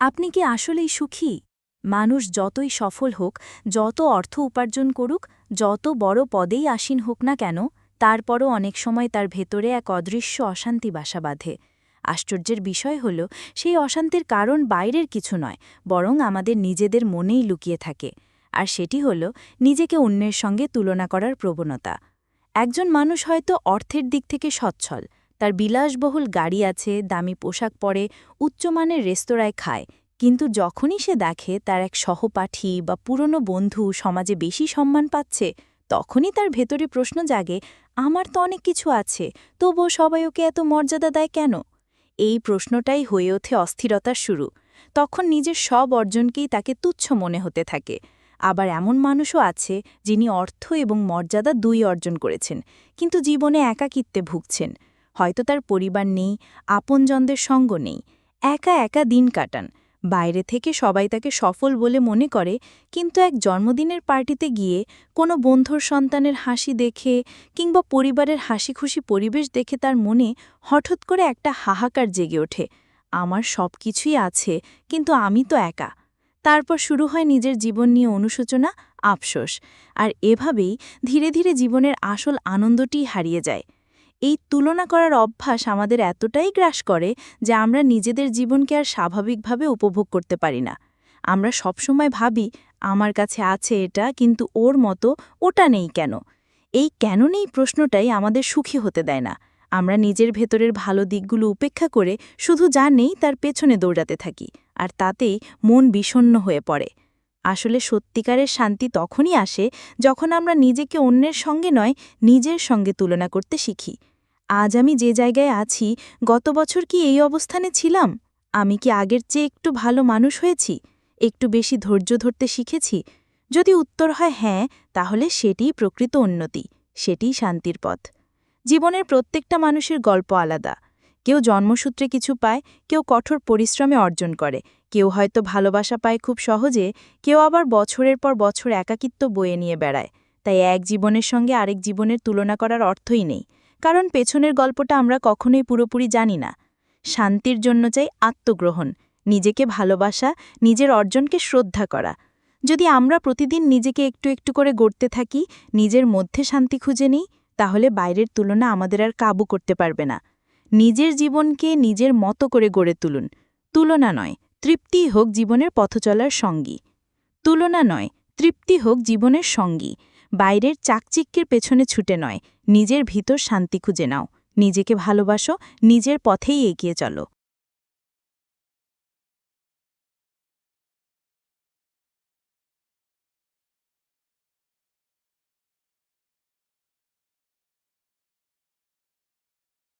আপনি কি আসলেই সুখী? মানুষ যতই সফল হোক, যত অর্থ উপার্জন করুক, যত বড় পদেই আসীন হোক না কেন, তারপরও অনেক সময় তার ভেতরে এক অদৃশ্য অশান্তি বাসা বাঁধে। আশ্চর্যের বিষয় হল, সেই অশান্তির কারণ বাইরের কিছু নয়, বরং আমাদের নিজেদের মনেই লুকিয়ে থাকে। আর সেটি হল নিজেকে অন্যের সঙ্গে তুলনা করার প্রবণতা। একজন মানুষ হয়তো অর্থের দিক থেকে সচ্ছল, তার বিলাসবহুল গাড়ি আছে, দামি পোশাক পরে, উচ্চমানের রেস্তোরাঁয় খায়, কিন্তু যখনই সে দেখে তার এক সহপাঠী বা পুরনো বন্ধু সমাজে বেশি সম্মান পাচ্ছে, তখনই তার ভেতরে প্রশ্ন জাগে, আমার তো অনেক কিছু আছে, তবুও সবাই ওকে এত মর্যাদা দেয় কেন? এই প্রশ্নটাই হয়ে ওঠে অস্থিরতার শুরু। তখন নিজের সব অর্জনকেই তাকে তুচ্ছ মনে হতে থাকে। আবার এমন মানুষও আছে যিনি অর্থ এবং মর্যাদা দুই অর্জন করেছেন, কিন্তু জীবনে একাকিত্বে ভুগছেন। হয়তো তার পরিবার নেই, আপনজনদের সঙ্গ নেই, একা একা দিন কাটান। বাইরে থেকে সবাই তাকে সফল বলে মনে করে, কিন্তু এক জন্মদিনের পার্টিতে গিয়ে কোনো বন্ধুর সন্তানের হাসি দেখে কিংবা পরিবারের হাসিখুশি পরিবেশ দেখে তার মনে হঠাৎ করে একটা হাহাকার জেগে ওঠে। আমার সব কিছুই আছে, কিন্তু আমি তো একা। তারপর শুরু হয় নিজের জীবন নিয়ে অনুশোচনা, আফসোস। আর এভাবেই ধীরে ধীরে জীবনের আসল আনন্দটি হারিয়ে যায়। এই তুলনা করার অভ্যাস আমাদের এতটাই গ্রাস করে যে আমরা নিজেদের জীবনকে আর স্বাভাবিকভাবে উপভোগ করতে পারি না। আমরা সবসময় ভাবি, আমার কাছে আছে এটা, কিন্তু ওর মতো ওটা নেই কেন? এই কেন নেই প্রশ্নটাই আমাদের সুখী হতে দেয় না। আমরা নিজের ভেতরের ভালো দিকগুলো উপেক্ষা করে শুধু যা নেই তার পেছনে দৌড়াতে থাকি, আর তাতেই মন বিষণ্ণ হয়ে পড়ে। আসলে সত্যিকারের শান্তি তখনই আসে যখন আমরা নিজেকে অন্যের সঙ্গে নয়, নিজের সঙ্গে তুলনা করতে শিখি। আজ আমি যে জায়গায় আছি, গত বছর কি এই অবস্থানে ছিলাম? আমি কি আগের চেয়ে একটু ভালো মানুষ হয়েছি? একটু বেশি ধৈর্য ধরতে শিখেছি? যদি উত্তর হয় হ্যাঁ, তাহলে সেটিই প্রকৃত উন্নতি, সেটিই শান্তির পথ। জীবনের প্রত্যেকটা মানুষের গল্প আলাদা। কেউ জন্মসূত্রে কিছু পায়, কেউ কঠোর পরিশ্রমে অর্জন করে, কেউ হয়তো ভালোবাসা পায় খুব সহজে, কেউ আবার বছরের পর বছর একাকিত্ব বয়ে নিয়ে বেড়ায়। তাই এক জীবনের সঙ্গে আরেক জীবনের তুলনা করার অর্থই নেই, কারণ পেছনের গল্পটা আমরা কখনোই পুরোপুরি জানি না। শান্তির জন্য চাই আত্মগ্রহণ, নিজেকে ভালোবাসা, নিজের অর্জনকে শ্রদ্ধা করা। যদি আমরা প্রতিদিন নিজেকে একটু একটু করে গড়তে থাকি, নিজের মধ্যে শান্তি খুঁজে নিই, তাহলে বাইরের তুলনা আমাদের আর কাবু করতে পারবে না। নিজের জীবনকে নিজের মতো করে গড়ে তুলুন। তুলনা নয়, তৃপ্তিই হোক জীবনের পথচলার সঙ্গী। তুলনা নয়, তৃপ্তি হোক জীবনের সঙ্গী। বাইরের চাকচিক্যের পেছনে ছুটে নয়, নিজের ভিতর শান্তি খুঁজে নাও। নিজেকে ভালোবাসো, নিজের পথেই এগিয়ে চলো।